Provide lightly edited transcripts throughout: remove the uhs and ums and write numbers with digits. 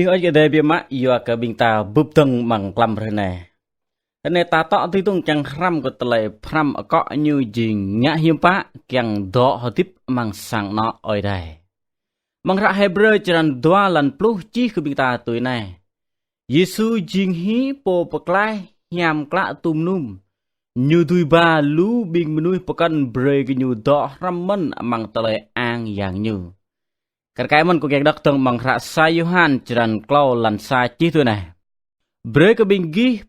Nhưng ở đây bị mắc do cái bình ta bụp tầng bằng làm thế này. Thế này ta tỏ thì tung chẳng ram của tele pram ở cọ như gì ngã hiếm bá chẳng đỏ họ tiếp mang sang nó ở đây. Mang ra Hebrew chẳng đoa lần plus chi của bình ta tuổi này. Giêsu jing hí po paklai hiam klạ tum num. Như tui ba lú bình menui pakan bre cái như đỏ ram mân mang tele ang yang như. Cái mình có cái đặc trưng bằng ra sa Yohan chẳng clau lần sa chi tuổi này. Bre cái bình ghi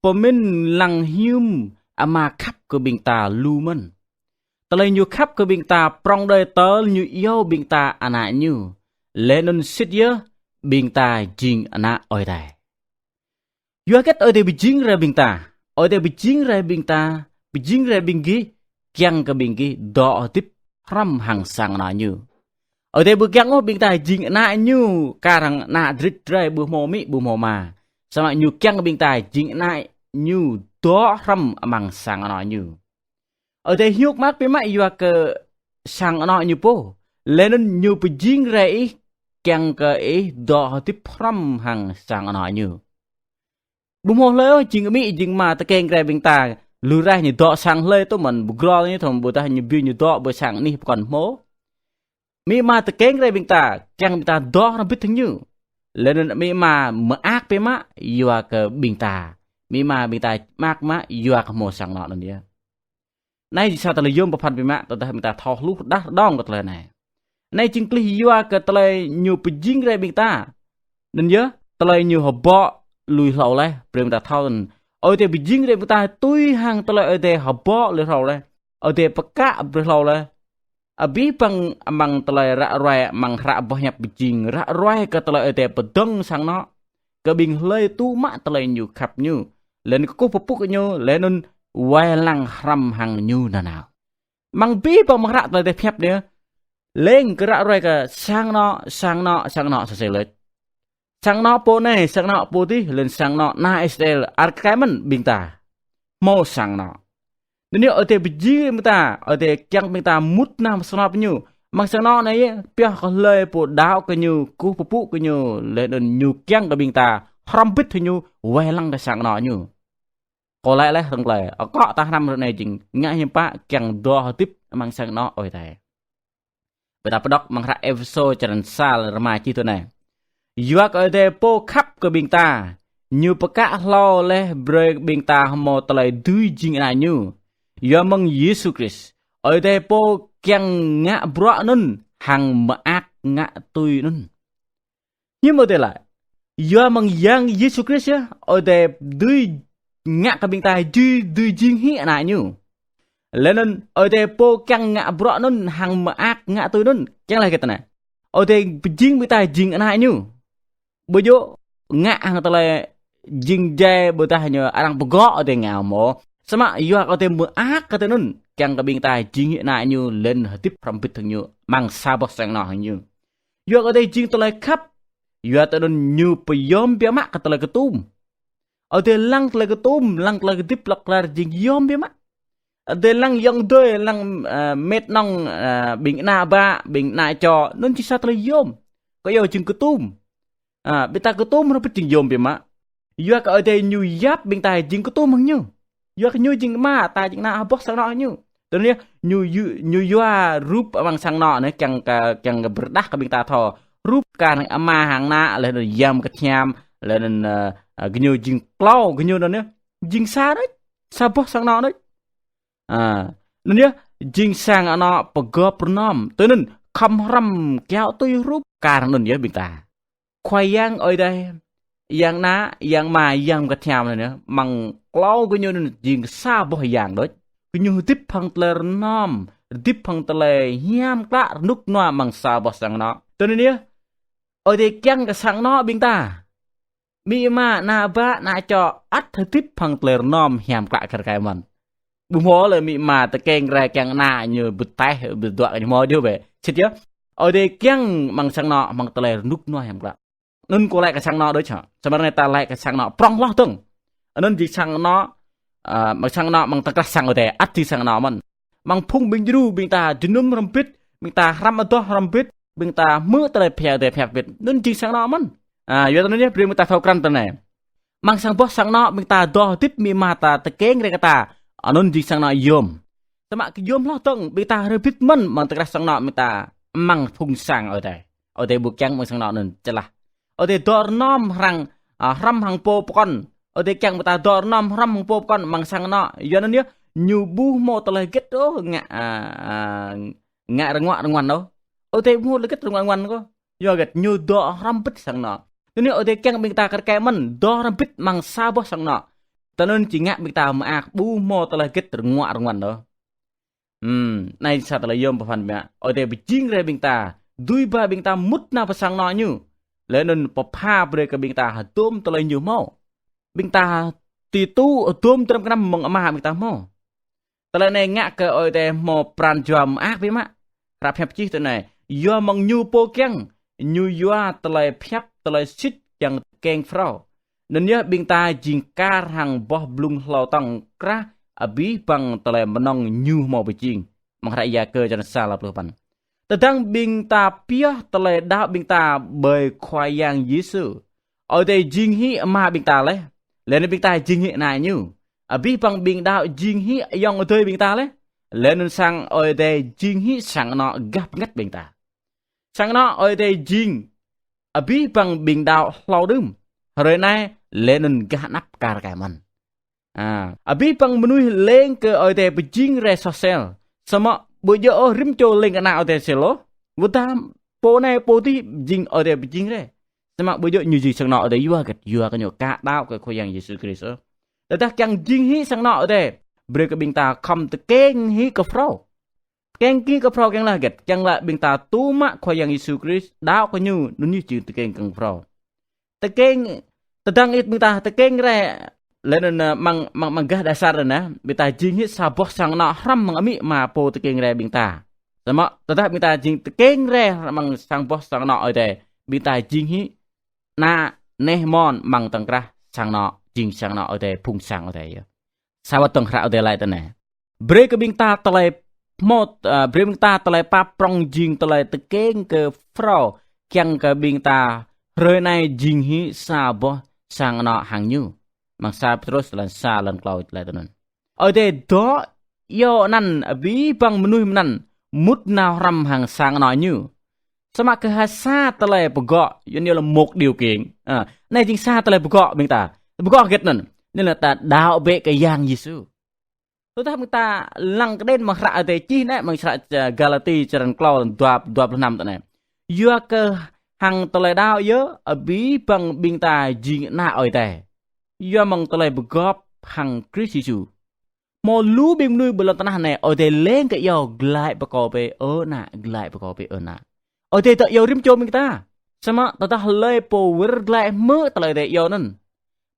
Pomin lăng hium ama khắp cơ bình ta lưu mân. Ta lấy như khắp cơ bình ta prong đời tớ như yêu bình ta ana như. Lê nôn xích nhớ bình ta jing ana oi đài. Dua kết oi đài bị jing ra bình ta. Oi đài bị jing ra bình ta. Bị jing ra bình ghi. Kiang cơ bình ghi đỏ tiếp ram hàng sang ana như. Oi đài bị kiang ngô bình ta jing ana như. Karang na drit ra bù mô mi bù mô mà. Sama như kiang bình ta jing ana như đó ram mang sang nó như ở đây hiếu mát với mày vừa cái sang nó như po lên như bị dính ra ý càng cái đó tiếp ram hàng sang nó như bùm hồ lỡ chỉ mỹ chỉ mà ta keng ra bên ta lừa ra như đó sang lê tôi mình bù gro như thằng bù ta như biêu như đó bù sang ní còn mố mỹ mà ta keng ra bên ta càng ta đó nó biết thứ như lên mỹ mà ác với má vừa cái bên ta mi ma mi ta mak ma yuak mo sang nọ dia nay sao ta yom papan bi ma ta mi ta tho lu dah dong ko tle này nay ching kli yuak ke tle nyu pijing re bi ta nên nhớ tle nyu ho bo lui lầu le prem ta thon oi te pijing re bi ta tui hang tle oi te ho bo lui lầu le oi te paka bi lầu le abi pang amang tle ra roi mang ra bo nyap pijing ra roi ke tle oi te pedong sang nọ ke bing le tu ma tle nyu khap nyu lên có phục vụ nhau lên nên quay lăng ram hàng nhu nào mang bí bằng mặt rạ tới phép nữa lên cái rạ rồi cái sang nọ sẽ lên sang nọ po này sang nọ po tí lên sang nọ na Israel cái mình bình ta mau sang nọ nếu ở đây bị gì người ta ở đây chẳng người ta mút nam sang nọ như mang sang nọ này bia có lời po đào cái như cú phục vụ cái như lên nên như chẳng cái bình ta ram bít thì như quay lăng cái sang nọ như có lẽ là thằng lệ ở cọ ta năm này chừng ngã hiểm bạ càng đo tiếp mang sang nó ôi thầy bây giờ bắt đầu mang ra episode chẳng xa là mà chi tôi này yuak ở đây po khắp cái bình ta như bậc cả lo le break bình ta một lời đuôi chừng này như do mong Jesus Christ ở đây po càng ngã bọa nun hàng mà ác ngã tôi nun nhưng mà đây lại do mong giang Jesus Christ ở đây đuôi ngã cái bình tài duy riêng hiện này như lên nên ở đây po căng ngã bọa nên hàng mà ác ngã tôi nên chẳng là cái này ở đây riêng bình tài riêng này như bây giờ ngã hàng ta là riêng dè bình tài nhờ ăn bơ gõ ở đây ngào mỏ sama yêu ở đây mà ác cái nên căng cái bình tài riêng hiện này như lên tiếp from bit như mang sa bọc sang nọ như yêu ở đây riêng ta là khắp yêu ta nên như bây giờ bé mắc cái ta là cái tum ở đây lăng là cái tôm lăng là cái tiếp lắc là gì yom biết mắt ở đây lăng yong đôi lăng mét nong bình na ba bình na cho nên chỉ sao là yom có yêu chừng cái tôm bây ta cái tôm nó biết chừng yom biết mắt yêu ở đây nhiều giáp bình tài chừng cái tôm hơn nhau yêu cái nhiều chừng ma tài chừng na bóc sang nọ nhau từ này nhiều yêu rúp bằng sang nọ này càng berdach cái bình ta thò rúp càng ama hàng na lên yam cái nham lên cái nhiều jing plau cái nhiều đó nữa jing xa đấy xa bóc sang nó đấy nên nhá jing sang nó bờ gấp nom tới nên khăm ram kéo tôi rúp càng nên nhớ bình ta khoai yang ở đây yang ná yang mà yang cái thèm này nữa bằng plau cái nhiều nên jing xa bóc yang đấy cái nhiều tiếp phăng tler nom tiếp phăng tler hiam cả nút noa bằng xa bóc sang nó tới nên nhá ở đây keng cái sang nó bình ta mi ma na ba na cho ắt tiếp phăng tler nom hiam cả cái mình bùm hố là mi mà ta keng ra keng na như bứt tay bứt đoạn như mò điêu về chết chứ ở đây keng bằng sang nọ bằng tler nút nó hiam cả nên cô lại cái sang nọ đấy chả sao này ta lại cái sang nọ prong lo tung nên chỉ sang nó bằng sang nọ bằng ta cái sang ở đây ắt thì sang nọ mình bằng phung bình du bình ta chỉ nôm rampit bình ta ram ở đó rampit bình ta mưa tler phèo việt nên chỉ sang nọ mình yo tanu ni bring ta thau kran tane mang sang boh sang no bing ta do tip mi mata te keng re kata anon jing sang no yom sama ke yom lo tong bing ta repit men mang te sang no mi ta mang phung sang ở đây buộc chăng mang sang no nun celah ở đây dor nom rang ram hang po kon ở đây chăng ta dor nom ram hang po kon mang sang no yo tanu ni nyu bu mo te le get do ngạ rang ngoan đâu ở đây mu le get rang ngoan ko yo get nyu do ram pit sang no Ini ode keng bing ta kerkai men do rempit mang saboh sang no. Tanun cingak bing ta maak bu mo telah get renguak renguan do. Nai sa telah yom papan bia. Ode bijing re bing ta. Dui ba bing ta mut na pasang no nyu. Lenun papa bre ke bing ta hatum telah nyu mo. Bing ta titu hatum terem kenam mong amah bing ta mo. Telah nai ngak ke ode mo pran jam ak bi mak. Rap hep cih tu nai. Yo mong nyu po keng. Nyu yua telah piap telah sit yang keng frau. Nanya bing ta jingkar hang boh blung hlau tang krah abi bang telah menong nyu mau bejing. Mengraya ke jangan salah pelupan. Tedang bing ta piah telah dah bing ta berkhwayang Yesu. Ở đây jing hi ma bing ta leh. Lên bing ta jing hi na nyu. Abi bang bing da jing hi yang ở đây bing ta leh. Lên sang ở đây jing hi sang nó gap ngắt bing ta. Sang nó ở đây jing abi bang bing dao hlau dum. Hari nay lenen ganap kar kaman. Abi bang menui leng ke ở đây bejing re sosial. Sama bojo rim cho leng kana ở đây selo. Butam po này po ti jing ở đây bejing re. Sama bojo như gì sang nọ ở đây yua cái nhổ cả đau cái khôi yang Yesus Kristus. Để ta chẳng jing hi sang nọ ở đây. Bre ke bing ta kom te keng hi ke frau. Keng ki ke frau keng lah get. Keng la bing ta tu mak khôi yang Yesus Kristus đau cái nyu nuni chữ te keng keng frau. Te keng tedang it bing ta te keng re lên mang gah dasar na bing ta jing hi saboh sang nọ ram mang ami ma po te keng re bing ta. Sama tetap bing ta jing te keng re mang sang boh sang nọ ở đây. Bing ta jing hi na neh mon mang tang krah sang nọ jing sang nọ ở đây phung sang ở đây. Sahabat tong kra ở đây lại tên này. Bre ke bing ta telai mot bre bing ta telai pa prong jing telai te keng ke frau kyang ke bing ta rơi này jing hi sa bo sang nọ hàng nyu. Mang sa terus lan sa lan cloud lại tên. Ở đây đó yo nan bi bang menui nan mut na ram hàng sang nọ nyu. Sama ke hasa telai pegok yo ni là một điều kiện. Này jing sa telai pegok bing ta. Pegok get nan. Nên là ta đạo vệ cái yang Yesu. Tôi thấy ta lăng cái đến mà rạ để chi nè, mà rạ Galati trần cloud đoạp năm tận này. Dua cơ hàng tờ lại đạo nhớ ở bí bằng bình ta gì na ở đây. Dua mong tờ lại góp hàng Christ Yesu. Một lú bình nuôi bờ lợn này ở đây lên cái yêu lại bạc cò về ở nà lại bạc cò về ở nà. Ở đây ta yêu rim cho mình ta. Sama ta lấy power lại mơ tờ lại để yêu nên.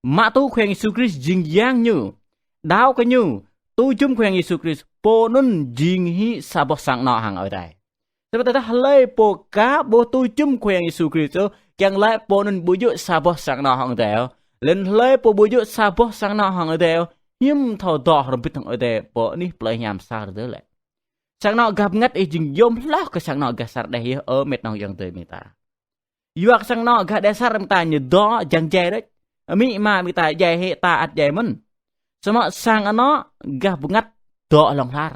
Mạ tu khuyên Yesus Christ jing yang như đau cái như tu chung khuyên Yesus Christ po nun jing hi saboh sang nọ hàng ở đây. Sebab ta lấy po cá po tu chung khuyên Yesus Christ chẳng lại po nun bujuk saboh sang nọ hàng ở đây. Lên lấy po bujuk saboh sang nọ hàng ở đây. Hiếm thầu đỏ rempit hàng ở đây po ni play nham sa rồi lại. Sang nọ gặp ngắt e jing yom lah ke sang nọ gasar đây ở met nong yang tới meta. Yuak sang nọ ga dasar meta như đó jang jai đấy. Mi ma mi ta jai he ta at jai men. Sama sang ano gah bungat do long lar.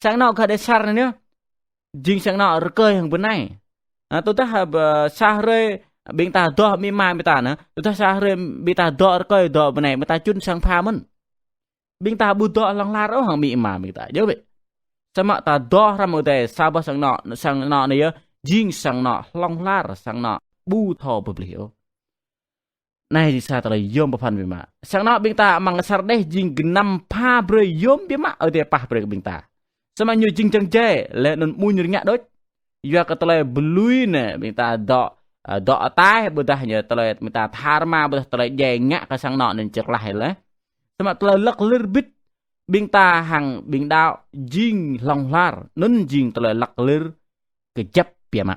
Sang no ga desar ne jing sang no rekei hang benai. Tu ta sahre bing ta do mi ma mi ta na. Tu ta sahre mi ta do rekei do benai mi ta chun sang pha men. Bing ta bu do long lar hang mi ma mi ta. Nhớ vậy. Sama ta do ram de sabah sang no ne jing sang no long lar sang no bu tho beblio. Này di sa tala yom papan bima. Sang nak bing ta mang sar deh jing genam pa bre yom bima ở đây pa bre bing ta. Sama nyu jing chang je le non mu nyu ngak dot. Yua ka tala belui ne bing ta do tai bedah nya tala bing ta tharma bedah tala je ngak ka sang nak nen cek lah le. Sama tala lak lir bit bing ta hang bing dao jing long lar non jing tala lak lir kejap bima.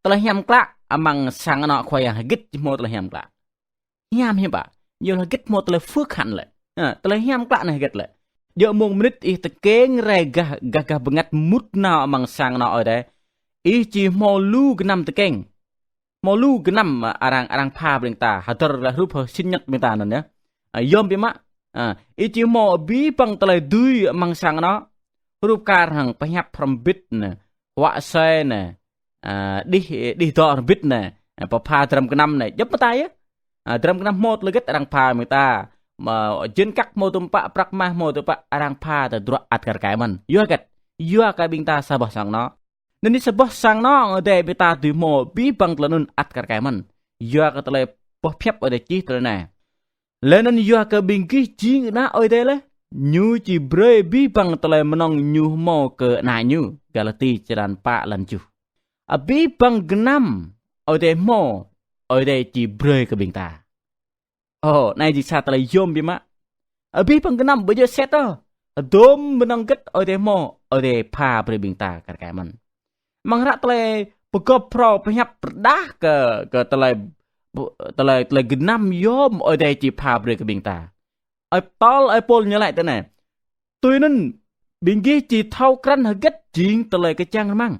Tala hiam klak amang sang nak khoyang git mo tala hiam klak. Hiam hiam ba, nhiều là kết một là phước hạnh lại, là hiam cạn này kết lại. Giờ một minute ít keng re gah bengat mut na mang sang na ở đây, ít chỉ mau lu cái năm keng, mò lu cái năm arang pha bên ta hạt tơ là rúp sinh nhật bên ta nè yom bị mạ ít chỉ mò bí bằng tờ lại đuôi mang sang nó rúp car hàng phải nhấp from bit nè họa xe nè đi to bit nè bà pha trầm cái năm này giúp tay á trầm cái năm một là cái arang pha người ta mà trên các mô tôm bạ pragma mô tôm bạ arang pha từ dua atkar cái mình yua cái bên ta sabah sang nó nên đi sabah sang nó ở đây bên ta từ mò bí bằng tờ nun atkar cái mình yua cái tờ lại bóp phép ở đây chi tờ này lên nên yua cái bên kia chi người ta ở đây lấy như chỉ bơi bí bằng tờ lại menong như mò cái này như galati jalan pa lan chu bí bằng năm ở đây mò ở đây chỉ bơi cái bên ta này chỉ sao tờ lại yom bí má bí bằng năm bây giờ set đó đốm menong kết ở đây mò ở đây pha bơi bên ta cái mình mang ra tờ lại bọc pro phải nhấp đá cái tờ lại năm yom ở đây chỉ pha bơi cái bên ta ở tol ở pol nhớ lại thế này tôi nên bên kia chỉ thâu cắn hơi kết chuyện tờ lại cái trang mang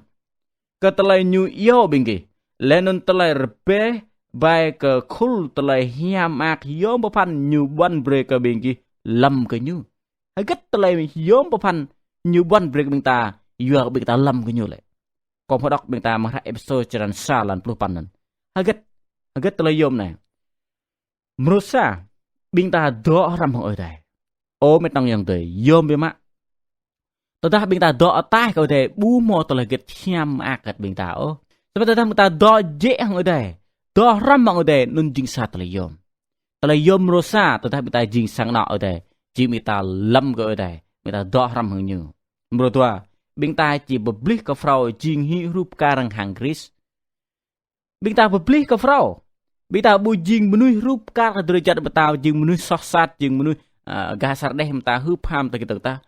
cái tờ lại như yêu bên kia lên nên tờ lại rpe bài cái khul tờ lại hiam ác yom bắp pan như one break cái bên kia lầm cái như hơi kết tờ lại yom bắp pan như one break bên ta yêu bên ta lầm cái như lại còn phải đọc bên ta mà ra episode jalan sa lan puluh panen hơi kết tờ lại yom này merusa bên ta đọ ram ở đây ô mấy tăng yang tới yom bên má tao ta bên ta đọ tai ở đây bu mò tao lại get hiam ác bên ta ô tao ta đọ dễ ở đây đọ ram ở đây nun jing sa tao lại yom merusa tao ta bên ta jing sang nọ ở đây chỉ bên ta lâm ở đây bên ta đọ ram hơn như bro tua bên ta chỉ beli cái frau jing hi rup karang hàng Chris bên ta beli cái frau bị ta bu jing menui rup kar derajat betau jing menui sosat jing menui gasar deh mta hu pham ta kita ta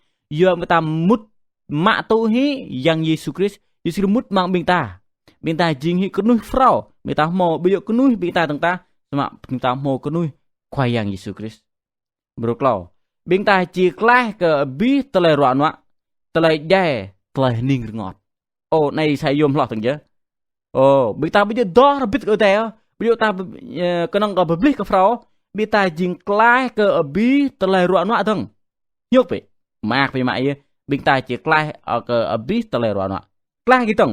yo mta mut ma tu hi yang Yesus Christ mut mang bing ta jing hi kunui frau mta mo bi yo kunui bi ta tang ta sama mta mo kunui khoai yang Yesus Christ bro klau bing ta chi klah ke bi tele ron wa tele jae tele ning ngọt ô này sai yom lo tang je ô bing ta bi do bit ở đây bây giờ ta cái năng gặp beli cái frau, bị ta jing klai ke abi telai ruan wa thằng, nhóc vậy, mạc vậy mày, bị ta chỉ klai ở ke abi telai ruan wa, klai gitu,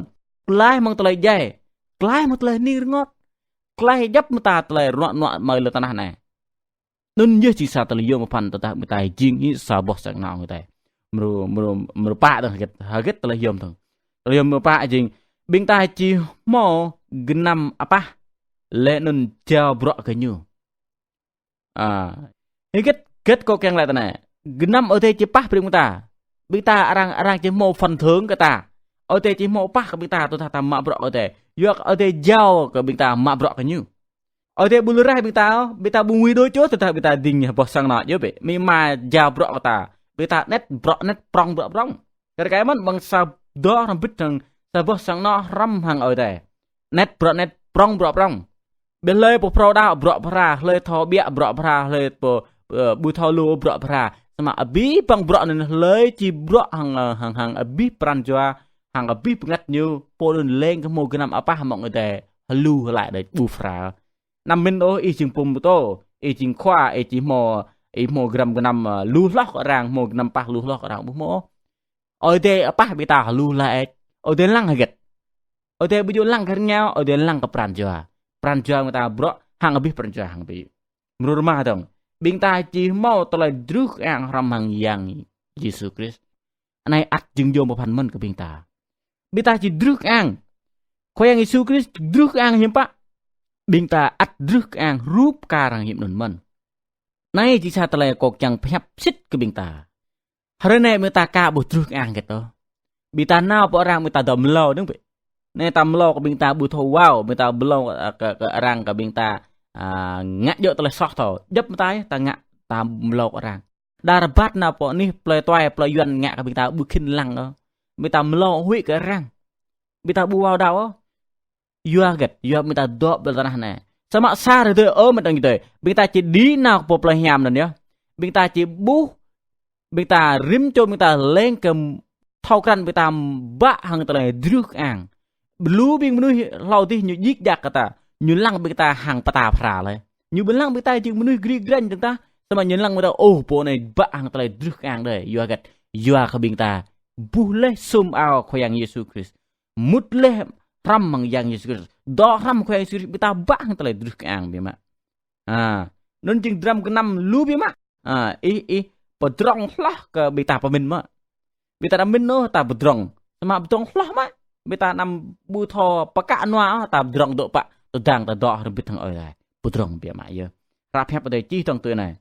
klai mang telai jai, klai mang telai ni ngọt, klai jap mata telai ruan wa mày le tanah này, nun như chỉ sa telai yo một phần ta bị ta jing hi sa boh sang nào người ta, mru pa thằng harget telai yom thằng, telai yom pa jing, bị ta chỉ mo genam apa lệ nun treo bọ cái như kết có keng lại này năm ở đây chỉ bắt bên ta bị ta arang chỉ mô phần thướng cái ta ở đây chỉ mô bắt bị ta tôi ta mạ bọ ở đây yok ở đây giao cái bị ta mạ bọ cái như ở đây bulu rai bị ta bung nguy đôi chỗ tôi ta bị ta đình bỏ sang nọ chứ vậy mi mà giao bọ ta bị ta nét prong cái mất bằng sao đó làm biết rằng ta bỏ sang nọ ram hàng ở đây nét prong bên lê bộ pro đào bọ pra lê thò bịa bọ pra lê bộ bùi thò lù bọ pra mà bí bằng bọ nên lê chỉ bọ hàng bí pran cho hàng bí ngắt như po lên cái mô cái năm apa mọi người để lù lại để bù fra năm bên đó y chừng pum to y chừng khoa y chỉ mò gram cái năm lù lóc ràng mò năm pa lù lóc ràng bù mò ở đây apa bị ta lù lại ở đây lăng gật ở đây bây giờ lăng cái nhau ở đây lăng cái pran cho pranjua người ta bro hàng abis pranjua hàng bi menurut mah dong bing ta chỉ mau tolai druk ang ram hang yang Yesus Christ anai at jeng jom papan men ke bing ta chỉ druk ang ko yang Yesus Christ druk ang hiểm pak bing ta at druk ang rup karang hiểm nun men nai chỉ sa tolai kok chang phap sit ke bing ta hari này người ta ka bo druk ang gitu bing ta nao po orang người ta dom lo dong nên ta lo cái bình ta bù thầu wow bình ta lo cái răng cái bình ta ngã dựa tới sọt thầu dấp tay ta ngã ta lo cái răng đa bát nào bọn ní plei toai plei yuan ngã cái bình ta bù khinh lăng đó bình ta lo huy cái răng bình ta bù vào đâu yua gật yua bình ta đọ bên tanah này sama xa rồi thôi mình đang gitu bình ta chỉ đi nào bộ plei nhàm nữa nhá bình ta chỉ bù bình ta rim cho bình ta lên cái thau khăn bình ta bạ hàng tới druk ang belum yang menuhi lau tih nyujik dak kata như lăng bị ta hàng pata phra lại như bên lăng bị ta chừngមនុស្ស gri gran chúng ta sama như lăng kita oh po này bạ hàng ta lại druk ang đây you agat you a kabing ta bule sum ao khoyang Yesus Christ mut le ram mang yang Yesus Christ do ram khoyang Yesus bị ta bạ hàng ta lại druk ang bi ma nên chừng dram cái năm lu bi ma pedrong lah ke bị ta pamin ma bị ta min no ta pedrong sama pedrong lah ma bị ta nam bu tho paka noa ta pedrong do pa tang ta do bị thằng ơi pedrong bi ma ye rap hep đây chi trong tuổi này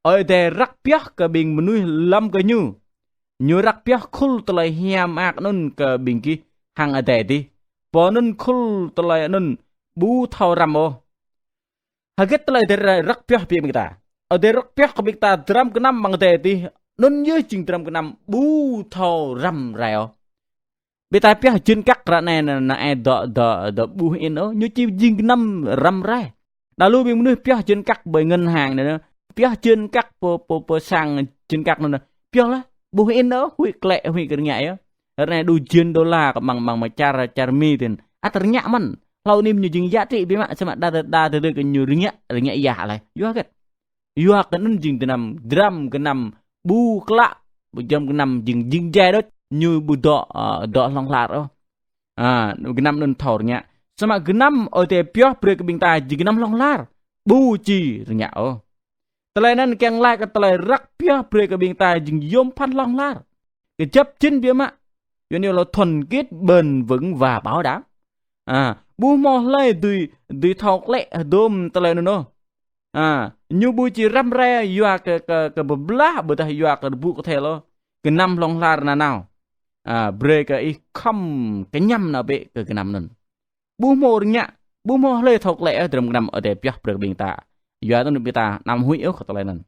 ơi để rắc piah ke bing menui lam ke nyu rắc piah khul telai hiam ak nun ke bing ki hang ade di po nun khul telai nun bu thau ramo haget telai de rắc piah bi mi ta ở đây rắc piah ke bing ta dram ke nam mang ade di nun ye ching dram ke nam bu thau ram rao bi ta piah jin kak ra ne na e do bu in o nyu chi jing ke nam ram rai lalu bing menui piah jin kak bởi ngân hàng này piah trên các po sang trên các nó piah lah bu in đó hui klek hui cái ngại á này đu trên đô la bằng mà cara mi tiền ternyata man lau nim như jing giá trị bi mak sama da từ cái như ngại giả lại yo cái nên jing tenam drum cái năm bu klak bu jam cái năm jing jai đó như bu do long lar đó cái năm nên thor nya sama cái năm ở te piah pre cái bing ta jing năm long lar bu chi nya Telai nan keng lai ke telai rak piah pre ke bing tai jing yom phan long lar. Cái chấp chính bia mạ. Yo ni là thuần kết bền vững và bảo đảm. Bu mo lai tùy thọc lệ đôm telai no. Như bu chỉ ram re yo ke beblah beta yo ke bu ke thelo. Ke năm long lar na nào. Bre ke I khom cái nhâm na be ke năm nun. Bu mo nya, bu mo lai thọc lệ drum năm ở de piah pre bing ta. Yo tu beta nam hui eu kata lain.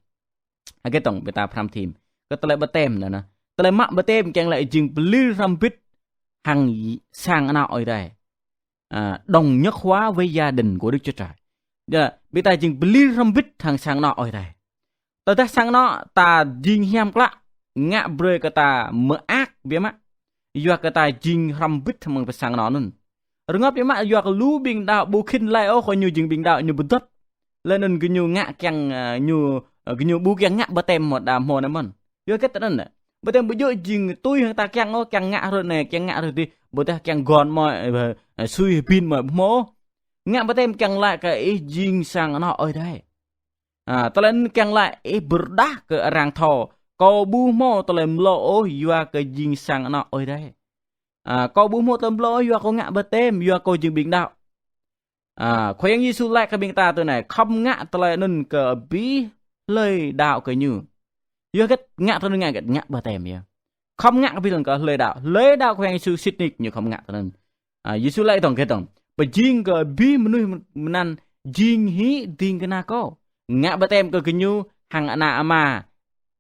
Age tong beta pram team. Kata lain betem na. Kata lain mak betem keng lai jing beli rampit hàng sang ana oi dai. Đồng nhất hóa với gia đình của Đức Chúa Trời. Beta jing beli rampit hàng sang ana oi dai. Ta sang nó ta jing hiam klak ngạ bre kata meak bia mak. Yo kata jing rampit mang pesang nó nun. Rengap bia mak yo lu bing da bukin lai o ko nyu jing bing da nyu bedot. Lên cái nhu ngạ keng nhu bu keng ngạ betem một đàm hồ nam mon yo cái tên nè betem bu yo jing tôi ta keng o keng ngạ rồi này keng ngạ rồi đi bu ta keng gon mọi suy pin mọi mô ngạ betem keng lại cái jing sang nó ở đây ta lên keng lại berdah ke rang thò ko bu mo ta lên lo o yo cái jing sang nó ở đây ko bu mo tâm lo yo ko ngạ betem yo ko jing bing đạo khoyang Giêsu lại cái bing ta từ này không ngạ tele nun ke bi lời đạo cái như yo cái ngạ từ ngay cái ngạ bờ tem ya không ngạ cái lần cái lời đạo khoyang Giêsu sitnik như không ngạ từ nên Giêsu lại tòng cái tòng bởi jing ke bi menui menan jing hi ding kena ko ngạ bờ tem cái như hàng ana ama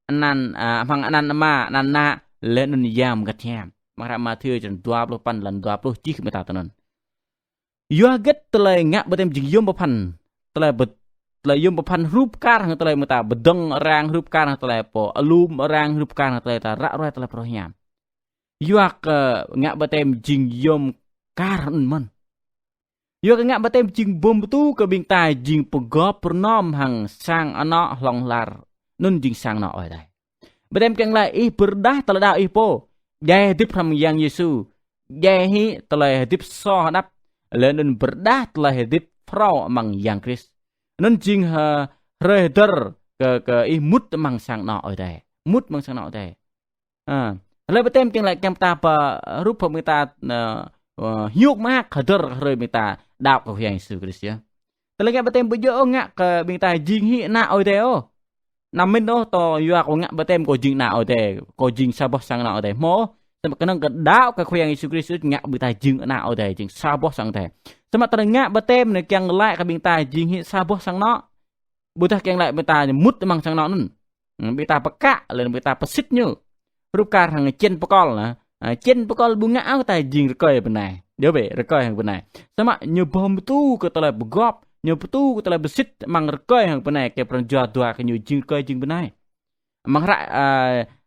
anan hàng anan ama anan na lên nun yam gat yam mara ma thưa chân 28 lần 20 chi cái ta từ nên yo get telai ngak betem jing yom papan telai yom papan rup kar hang telai mata bedeng rang rup kar hang telai po alum rang rup kar hang telai ta ra roi telai pro nyam yo ngak betem jing yom kar man yo ngak betem jing bom tu ke bing tai jing pegop pernom hang sang ana long lar nun jing sang na oi dai betem keng lai berdah telai da po dai dip ram yang Yesu dai hi telai dip so dap lên nên berdah telah hidup frau mang yang Chris nên jing reder ke mut mang sang nọ ở đây mut mang sang nọ ở đây lấy betem tiếng lại kem ta pa rup pemita hiuk mak hader re mita đạo của yang Yesus Christ ya telah kem betem bejo ngak ke mita jing hi na ở đây o namin o to yo ko ngak betem ko jing na ở đây ko jing sabah sang nọ ở đây mo sama kenang ke đạo cái khoyang Yesus Kristus ngak bita jing na ở đây jing saboh sang đây sama teng ngak betem ne kyang lại cái bita jing hi saboh sang nó bita kyang lại bita mut mang sang nó nun bita peka lên bita pesit như rup kar hang chen pekol na chen pekol bunga au ta jing rekoi bên này dia be rekoi hang bên này sama như bom tu ke telah begop như tu ke telah besit mang rekoi hang bên này ke pranjua dua ke như jing rekoi jing bên này mang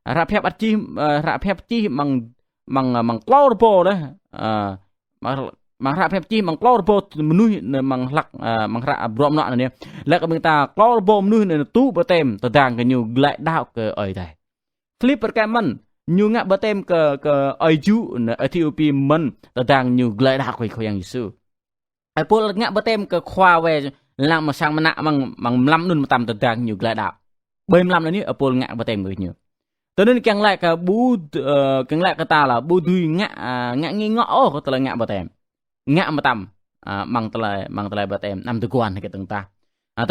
rap hep chi mang cloud po đó mang rạ phép chi mang klor bo nuôi mang lak mang rạ brom nọ này lek ka bing ta klor bo nuôi ne tu bơ tem ta dang ke nyu lại đạo ke oi dai flip per ka man nyu ngạ bơ tem ke oi ju ne Ethiopia man ta dang nyu lại đạo ke khoyang Yesu ai pol ngạ bơ tem ke khoa we lang mà sang mana mang lam nun tam ta dang nyu lại đạo bem lam này pol ngạ bơ tem người nyu cho nên càng lại cả bu càng lại cái ta là bu đuôi ngạ nghi ngõ có tờ ngạ bờ tèm ngạ mà tầm mang tờ bờ tèm nằm từ quan cái tầng ta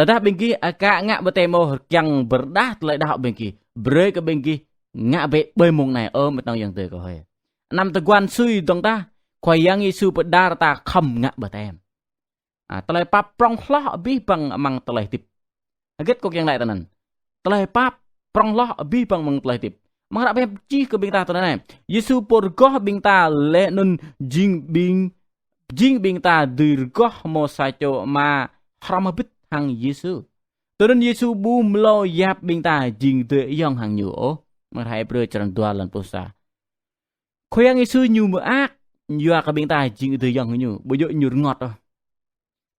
ta bên kia cả ngạ bờ tèm ô chẳng bờ đá lại đạo bên kia bơi cái bên kia ngạ bể bơi mùng này ôm một tầng dạng từ coi nằm từ quan suy tầng ta khoai yang Yesu bờ đá ta khăm ngạ bờ tèm tờ lại pap prong lo bi bằng mang tờ lại tip kết cục yang lại tờ này tờ lại pap prong lo bi bằng mang tờ lại tip mang rạ phép chi ke bing ta tờ này Yesu porgoh bing ta le nun jing bing ta dirgoh mo sacho ma hramabit hang Yesu tờ nên Yesu bu mlo yap bing ta jing te yong hang nyu o mang hai pre chran tua lan posa khoyang Yesu nyu mo ak yua ke bing ta jing te yong nyu bo yo nyu ngot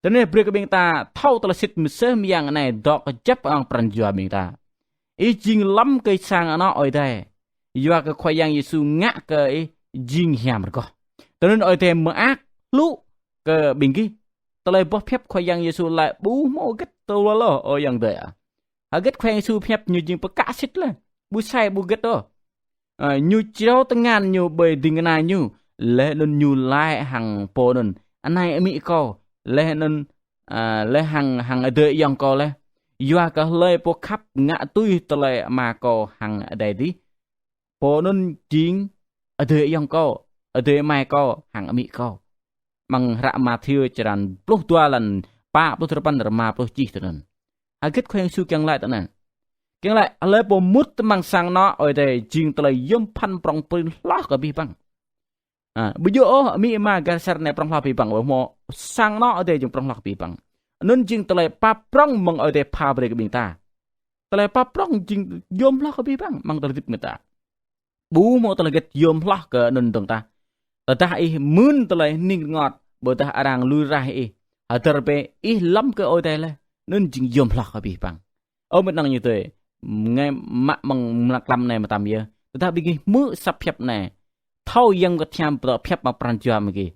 tờ nên pre ke bing ta thau tờ sit mesem yang này dok jap ang pran jua bing ta ý jing lắm cây sang nó ở đây do cái khoai yang Yesu ngã cái jing hiểm rồi cho nên ở đây mà ác lú cái bình kia tao lại bóp phép khoai yang Yesu lại bú mô kết tao lo ở yang đây à kết khoai Yesu phép như jing bạc cá xít là bú sai bú kết đó như chiếu tăng ngàn như bề đình này như lẽ nên như lại hàng po nên anh này mỹ co lẽ nên lẽ hàng ở đây yang co lẽ do cái lời po khắp ngã tôi tao lại mà co hàng ở đây đi po nun jing ở đây yang co ở đây mai co hàng mỹ co mang rạ mà thiêu chran plus tua lần pa plus terpan derma plus chi tenen agit khoeng su kyang lại tenen kyang lại lời po mút mang sang nó ở đây jing tao lại yom pan prong pin lo ka bi bang bây giờ mỹ mà cái sar này prong lo bi bang mo sang nó ở đây jing prong lo bi bang nun jing tao lại pa prong mong ở đây pa bre cái bing ta tao lại pa prong jing yom lo ka bi bang mang tao dip meta bú mo tao lại get yom lo ka nun tong ta ta i mun tao lại ning ngọt bo ta arang lui ra i terpe i lam ke oi tai le nun jing yom lo ka bi bang ô met nang như thế ngay mạ bằng lạc lâm này mà tạm giờ ta bị cái mưa sắp phép này thâu yang cái tham bờ phép mà pran chua mà cái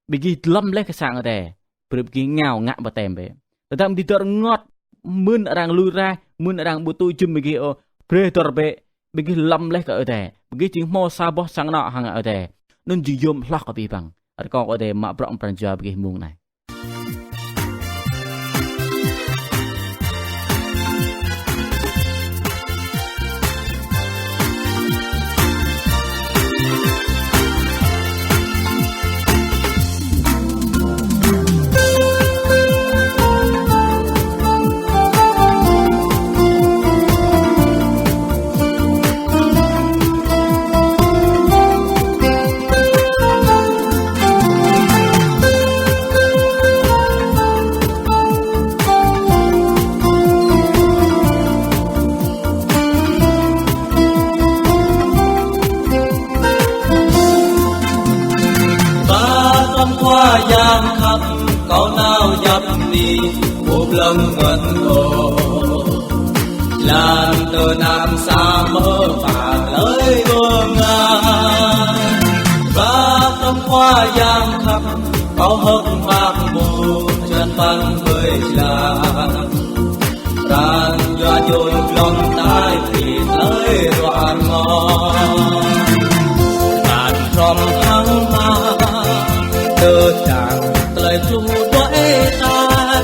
bị cái lâm lấy cái sang ở đây bị cái ngào ngạ bờ tèm về ta bị tơ ngọt mươn arang lui ra mươn arang bu tu chum bị cái ô predator be bị cái lâm lấy cái ở đây bị cái tiếng mo sa bo sang nọ hàng ở đây nên chỉ yom lo ka bi bang ở con ở đây mà prong pran chua bị cái mung này giang khắp có nào dập đi một lần ngẩn ngơ làm từ nam xa mơ và lời ngơ ngàng và tâm hoa giang khắp có hớt bạc mù chân băng với làng ràng doa dồi lòng tai thì lời đoạn ngon bạn trong thăng ma tơ chàng lời ru đuổi tai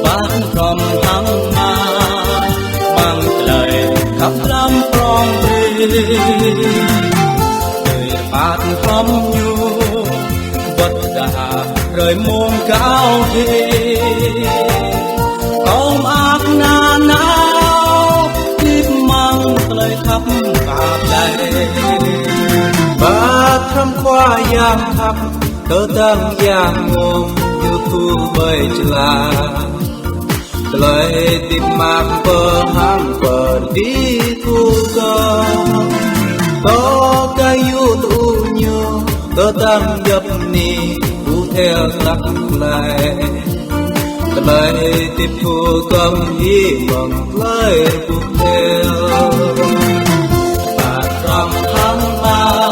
bát from hăng ma mang lời khắp lắm from đi người bát from nhu vật đà rời môn cao đi không ác na nào tiếp mang lời khắp cả đây bát from qua giang khắp tơ tăng giang ngôn như thu bơi chla lời tìm mang bờ hang bờ đi thu cơ to cây yu tu nhiều tơ cơ tăng dập ni u theo lắc lại lời tiếp thu tâm ý mong lời phụ theo và trong tháng ba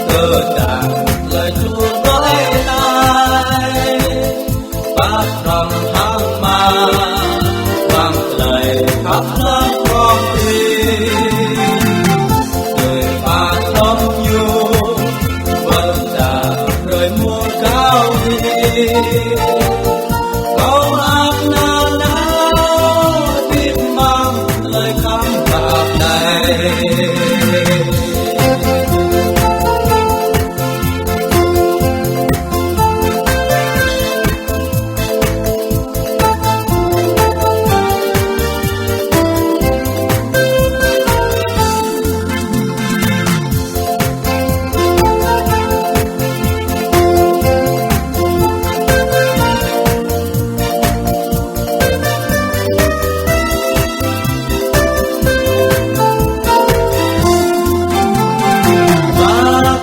cơ tăng lời chúa nói lại và trong tháng ba vang lời khắp lớp con tim người và thấm nhu vẫn đã rời muôn cao đi câu hát na ná tiếp mang lời khám phạt này.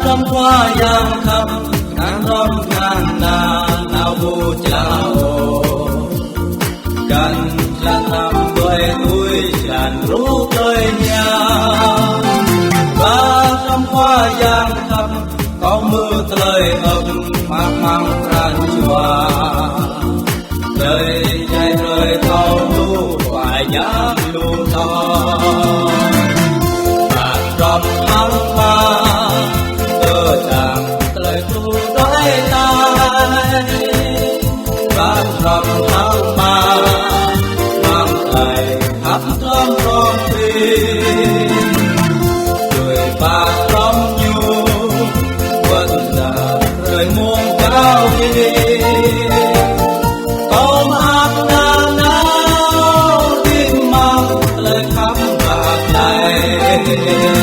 Trăm qua yang khắp ngàn rong ngàn na nào vu chào cần là thăm đôi núi tràn rú đời nhà và trăm qua yang khắp có mưa trời ấm mát mang tràn chùa đời chạy rơi thâu lu phải nhắm lu to và trong tháng ba cơ tăng lời tu nói lại và trong tháng ba mang lời khắp trong con tim người và trong nhu vẫn là rời muôn cao đi câu hát na ná tim mang lời khắp bạc này.